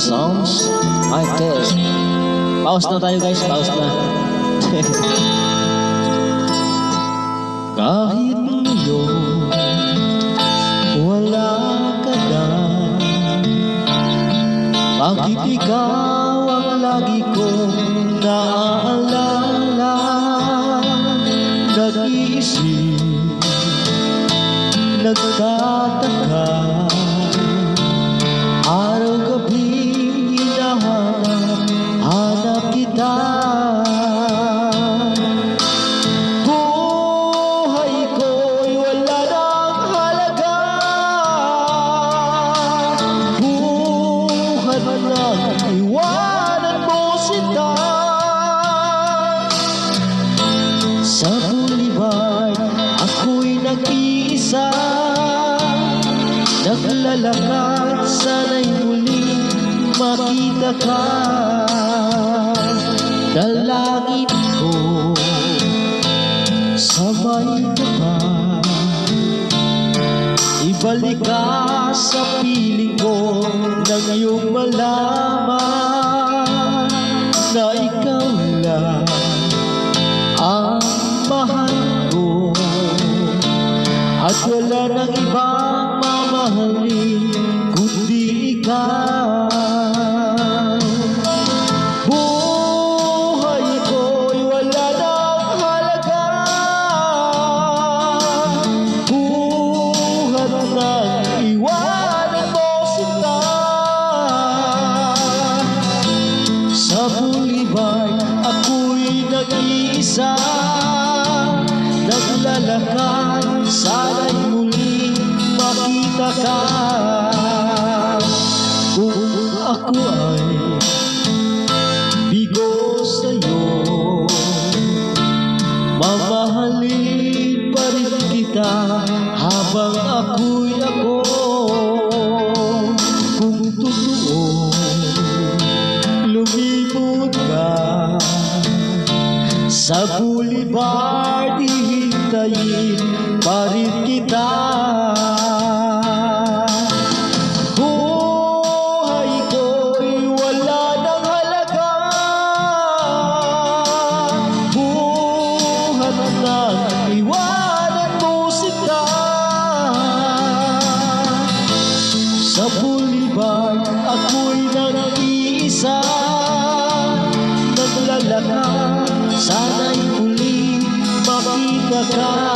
Sounds like this. Pause na tayo guys, pause na. Kahit ngayon wala ka na, bakit ikaw ang lagi kong naaalala? Nag-iisip, nagtataka, araw-gabi hinahanap kita. Buhay ko'y wala nang halaga, buhat nang iwanan mo sila. Sa buliwan ako'y nag-iisa, naglalakad, sana'y muling makita ka. Dalangin ko sabay ka pa, ibalik ka sa piling ko nang iyong malaman na ikaw lang ang mahal ko, at wala nang ibang mamahalin kundi ikaw. Buhay ko'y wala nang halaga, buhat nang iwanan mo sila. Sa buliwan ako'y nag-iisa, naglalakad, sana'y muling makita ka. Kung ako ay bigo sa'yo, mamahalin pa rin kita habang ako'y ako. Kung totoo lumibot ka sa boulevard, hihintayin pa rin kita. Buhay ko'y wala nang halaga, buhat nang iwanan mo sila. Sa boulevard ako'y nag-iisa, naglalakad, sana'y muling makita ka.